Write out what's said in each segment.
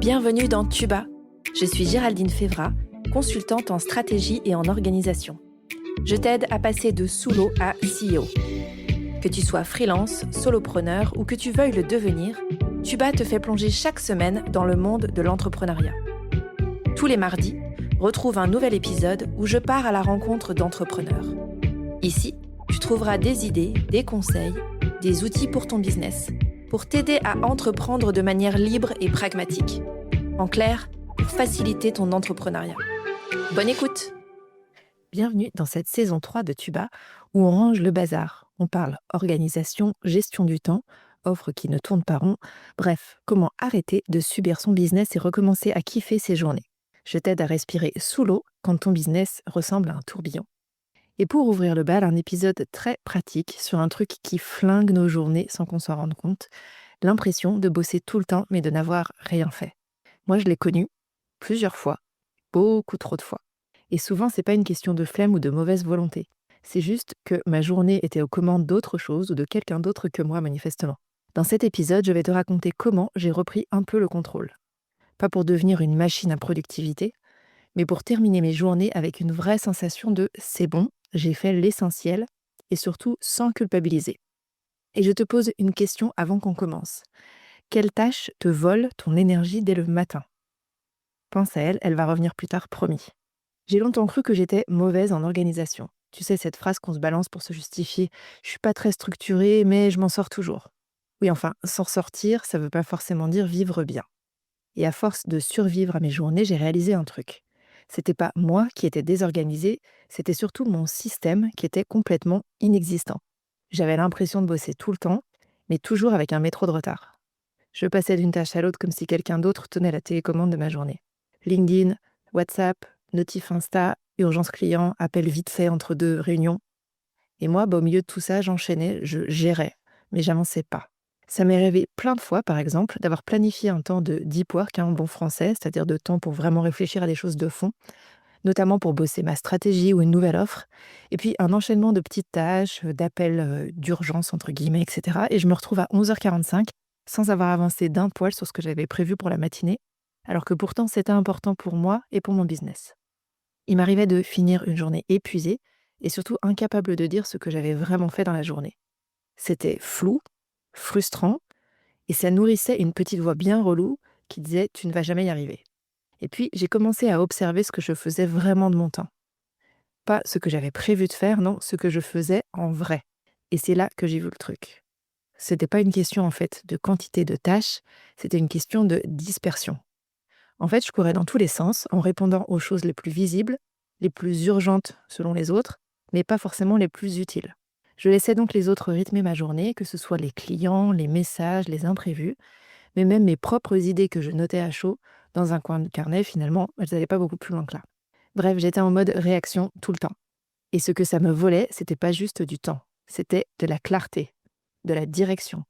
Bienvenue dans Tuba. Je suis Géraldine Févra, consultante en stratégie et en organisation. Je t'aide à passer de sous-l'eau à CEO. Que tu sois freelance, solopreneur ou que tu veuilles le devenir, Tuba te fait plonger chaque semaine dans le monde de l'entrepreneuriat. Tous les mardis, retrouve un nouvel épisode où je pars à la rencontre d'entrepreneurs. Ici, tu trouveras des idées, des conseils, des outils pour ton business, pour t'aider à entreprendre de manière libre et pragmatique. En clair, pour faciliter ton entrepreneuriat. Bonne écoute! Bienvenue dans cette saison 3 de Tuba, où on range le bazar. On parle organisation, gestion du temps, offres qui ne tournent pas rond. Bref, comment arrêter de subir son business et recommencer à kiffer ses journées. Je t'aide à respirer sous l'eau quand ton business ressemble à un tourbillon. Et pour ouvrir le bal, un épisode très pratique sur un truc qui flingue nos journées sans qu'on s'en rende compte, l'impression de bosser tout le temps mais de n'avoir rien fait. Moi, je l'ai connu plusieurs fois, beaucoup trop de fois. Et souvent, c'est pas une question de flemme ou de mauvaise volonté. C'est juste que ma journée était aux commandes d'autre chose ou de quelqu'un d'autre que moi, manifestement. Dans cet épisode, je vais te raconter comment j'ai repris un peu le contrôle. Pas pour devenir une machine à productivité, mais pour terminer mes journées avec une vraie sensation de « c'est bon, j'ai fait l'essentiel » et surtout sans culpabiliser. Et je te pose une question avant qu'on commence. Quelle tâche te vole ton énergie dès le matin ? Pense à elle, elle va revenir plus tard, promis. J'ai longtemps cru que j'étais mauvaise en organisation. Tu sais, cette phrase qu'on se balance pour se justifier. Je suis pas très structurée, mais je m'en sors toujours. Oui, enfin, s'en sortir, ça veut pas forcément dire vivre bien. Et à force de survivre à mes journées, j'ai réalisé un truc. C'était pas moi qui étais désorganisée, c'était surtout mon système qui était complètement inexistant. J'avais l'impression de bosser tout le temps, mais toujours avec un métro de retard. Je passais d'une tâche à l'autre comme si quelqu'un d'autre tenait la télécommande de ma journée. LinkedIn, WhatsApp, notif Insta, urgence client, appel vite fait entre deux réunions. Et moi, au milieu de tout ça, j'enchaînais, je gérais, mais j'avançais pas. Ça m'est arrivé plein de fois, par exemple, d'avoir planifié un temps de deep work, en bon français, c'est-à-dire de temps pour vraiment réfléchir à des choses de fond, notamment pour bosser ma stratégie ou une nouvelle offre, et puis un enchaînement de petites tâches, d'appels d'urgence, entre guillemets, etc. Et je me retrouve à 11h45 sans avoir avancé d'un poil sur ce que j'avais prévu pour la matinée, alors que pourtant c'était important pour moi et pour mon business. Il m'arrivait de finir une journée épuisée et surtout incapable de dire ce que j'avais vraiment fait dans la journée. C'était flou, frustrant, et ça nourrissait une petite voix bien relou qui disait « tu ne vas jamais y arriver ». Et puis j'ai commencé à observer ce que je faisais vraiment de mon temps. Pas ce que j'avais prévu de faire, non, ce que je faisais en vrai. Et c'est là que j'ai vu le truc. C'était pas une question en fait de quantité de tâches, c'était une question de dispersion. En fait, je courais dans tous les sens en répondant aux choses les plus visibles, les plus urgentes selon les autres, mais pas forcément les plus utiles. Je laissais donc les autres rythmer ma journée, que ce soit les clients, les messages, les imprévus, mais même mes propres idées que je notais à chaud dans un coin de carnet, finalement, elles n'allaient pas beaucoup plus loin que là. Bref, j'étais en mode réaction tout le temps. Et ce que ça me volait, c'était pas juste du temps, c'était de la clarté, de la direction,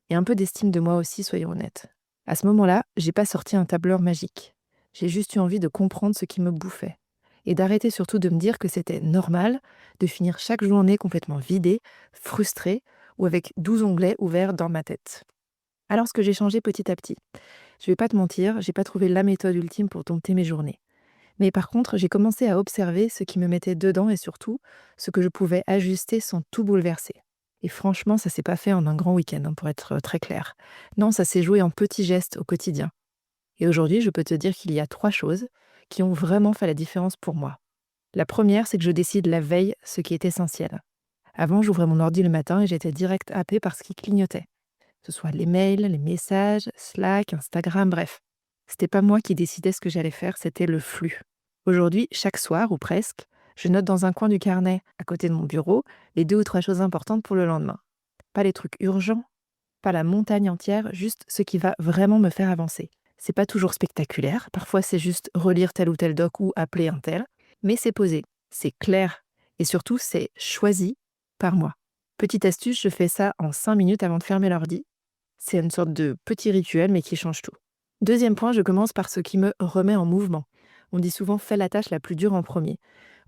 et un peu d'estime de moi aussi, soyons honnêtes. À ce moment-là, j'ai pas sorti un tableur magique. J'ai juste eu envie de comprendre ce qui me bouffait. Et d'arrêter surtout de me dire que c'était normal de finir chaque journée complètement vidée, frustrée ou avec 12 onglets ouverts dans ma tête. Alors ce que j'ai changé petit à petit. Je vais pas te mentir, j'ai pas trouvé la méthode ultime pour dompter mes journées. Mais par contre, j'ai commencé à observer ce qui me mettait dedans et surtout ce que je pouvais ajuster sans tout bouleverser. Et franchement, ça s'est pas fait en un grand week-end, pour être très clair. Non, ça s'est joué en petits gestes au quotidien. Et aujourd'hui, je peux te dire qu'il y a 3 choses qui ont vraiment fait la différence pour moi. La première, c'est que je décide la veille ce qui est essentiel. Avant, j'ouvrais mon ordi le matin et j'étais direct happée par ce qui clignotait. Que ce soit les mails, les messages, Slack, Instagram, bref. C'était pas moi qui décidais ce que j'allais faire, c'était le flux. Aujourd'hui, chaque soir, ou presque, je note dans un coin du carnet, à côté de mon bureau, les 2 ou 3 choses importantes pour le lendemain. Pas les trucs urgents, pas la montagne entière, juste ce qui va vraiment me faire avancer. C'est pas toujours spectaculaire, parfois c'est juste relire tel ou tel doc ou appeler un tel, mais c'est posé, c'est clair, et surtout c'est choisi par moi. Petite astuce, je fais ça en 5 minutes avant de fermer l'ordi. C'est une sorte de petit rituel, mais qui change tout. Deuxième point, je commence par ce qui me remet en mouvement. On dit souvent « fais la tâche la plus dure en premier ».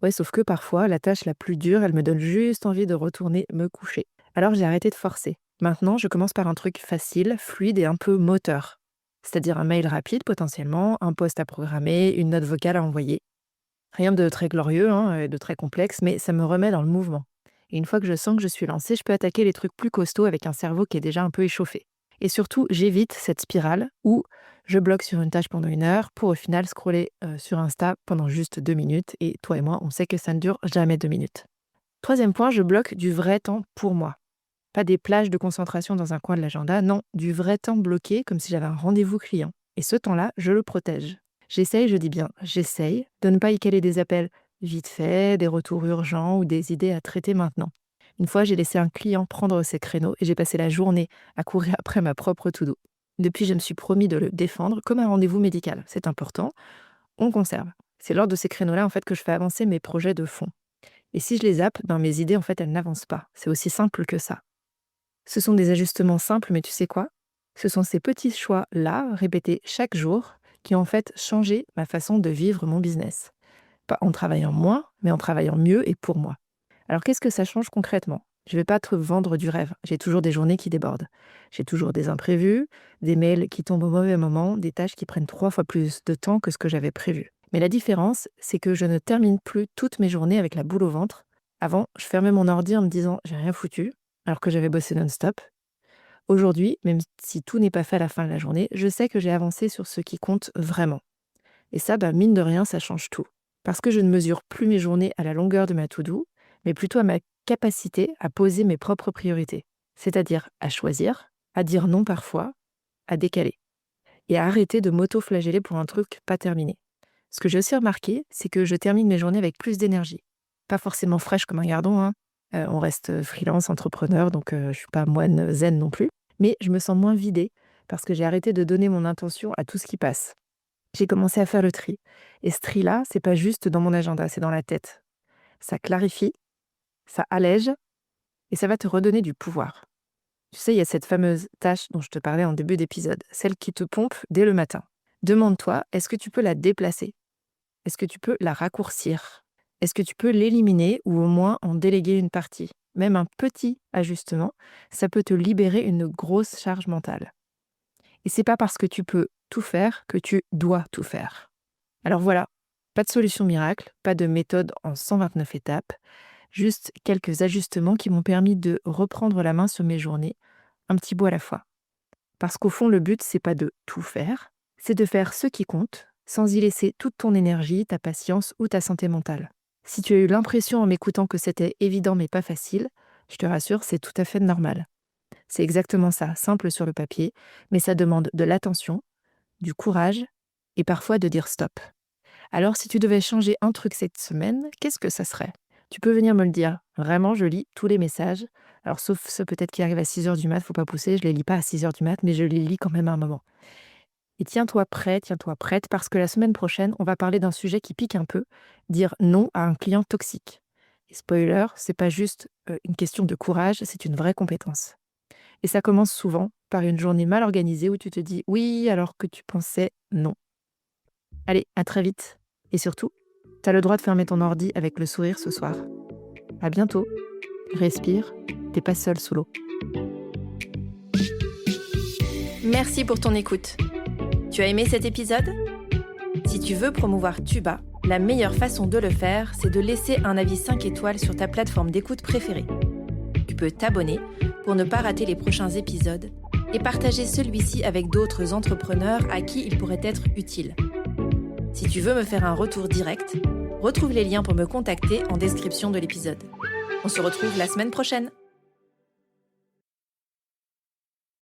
Ouais, sauf que parfois, la tâche la plus dure, elle me donne juste envie de retourner me coucher. Alors j'ai arrêté de forcer. Maintenant, je commence par un truc facile, fluide et un peu moteur. C'est-à-dire un mail rapide potentiellement, un post à programmer, une note vocale à envoyer. Rien de très glorieux, et de très complexe, mais ça me remet dans le mouvement. Et une fois que je sens que je suis lancée, je peux attaquer les trucs plus costauds avec un cerveau qui est déjà un peu échauffé. Et surtout, j'évite cette spirale où je bloque sur une tâche pendant 1 heure pour au final scroller sur Insta pendant juste 2 minutes. Et toi et moi, on sait que ça ne dure jamais 2 minutes. Troisième point, je bloque du vrai temps pour moi. Pas des plages de concentration dans un coin de l'agenda, non, du vrai temps bloqué comme si j'avais un rendez-vous client. Et ce temps-là, je le protège. J'essaye, je dis bien j'essaye, de ne pas y caler des appels vite fait, des retours urgents ou des idées à traiter maintenant. Une fois, j'ai laissé un client prendre ses créneaux et j'ai passé la journée à courir après ma propre to-do. Depuis, je me suis promis de le défendre comme un rendez-vous médical. C'est important, on conserve. C'est lors de ces créneaux-là en fait que je fais avancer mes projets de fond. Et si je les zappe, mes idées en fait elles n'avancent pas. C'est aussi simple que ça. Ce sont des ajustements simples, mais tu sais quoi? Ce sont ces petits choix-là, répétés chaque jour, qui ont en fait changé ma façon de vivre mon business. Pas en travaillant moins, mais en travaillant mieux et pour moi. Alors qu'est-ce que ça change concrètement? Je ne vais pas te vendre du rêve. J'ai toujours des journées qui débordent. J'ai toujours des imprévus, des mails qui tombent au mauvais moment, des tâches qui prennent 3 fois plus de temps que ce que j'avais prévu. Mais la différence, c'est que je ne termine plus toutes mes journées avec la boule au ventre. Avant, je fermais mon ordi en me disant « j'ai rien foutu », alors que j'avais bossé non-stop. Aujourd'hui, même si tout n'est pas fait à la fin de la journée, je sais que j'ai avancé sur ce qui compte vraiment. Et ça, mine de rien, ça change tout. Parce que je ne mesure plus mes journées à la longueur de ma to-do, mais plutôt à ma capacité à poser mes propres priorités. C'est-à-dire à choisir, à dire non parfois, à décaler. Et à arrêter de m'auto-flageller pour un truc pas terminé. Ce que j'ai aussi remarqué, c'est que je termine mes journées avec plus d'énergie. Pas forcément fraîche comme un gardon, on reste freelance, entrepreneur, donc je ne suis pas moine zen non plus. Mais je me sens moins vidée parce que j'ai arrêté de donner mon intention à tout ce qui passe. J'ai commencé à faire le tri. Et ce tri-là, c'est pas juste dans mon agenda, c'est dans la tête. Ça clarifie, ça allège et ça va te redonner du pouvoir. Tu sais, il y a cette fameuse tâche dont je te parlais en début d'épisode, celle qui te pompe dès le matin. Demande-toi, est-ce que tu peux la déplacer? Est-ce que tu peux la raccourcir? Est-ce que tu peux l'éliminer ou au moins en déléguer une partie? Même un petit ajustement, ça peut te libérer une grosse charge mentale. Et c'est pas parce que tu peux tout faire que tu dois tout faire. Alors voilà, pas de solution miracle, pas de méthode en 129 étapes, juste quelques ajustements qui m'ont permis de reprendre la main sur mes journées, un petit bout à la fois. Parce qu'au fond, le but, c'est pas de tout faire, c'est de faire ce qui compte, sans y laisser toute ton énergie, ta patience ou ta santé mentale. Si tu as eu l'impression en m'écoutant que c'était évident mais pas facile, je te rassure, c'est tout à fait normal. C'est exactement ça, simple sur le papier, mais ça demande de l'attention, du courage et parfois de dire stop. Alors si tu devais changer un truc cette semaine, qu'est-ce que ça serait? Tu peux venir me le dire. Vraiment, je lis tous les messages. Alors sauf ceux peut-être qui arrivent à 6h du mat, faut pas pousser, je les lis pas à 6h du mat, mais je les lis quand même à un moment. Et tiens-toi prêt, tiens-toi prête, parce que la semaine prochaine, on va parler d'un sujet qui pique un peu, dire non à un client toxique. Et spoiler, c'est pas juste une question de courage, c'est une vraie compétence. Et ça commence souvent par une journée mal organisée où tu te dis oui alors que tu pensais non. Allez, à très vite. Et surtout, t'as le droit de fermer ton ordi avec le sourire ce soir. À bientôt. Respire, t'es pas seul sous l'eau. Merci pour ton écoute. Tu as aimé cet épisode? Si tu veux promouvoir Tuba, la meilleure façon de le faire, c'est de laisser un avis 5 étoiles sur ta plateforme d'écoute préférée. Tu peux t'abonner pour ne pas rater les prochains épisodes et partager celui-ci avec d'autres entrepreneurs à qui il pourrait être utile. Si tu veux me faire un retour direct, retrouve les liens pour me contacter en description de l'épisode. On se retrouve la semaine prochaine.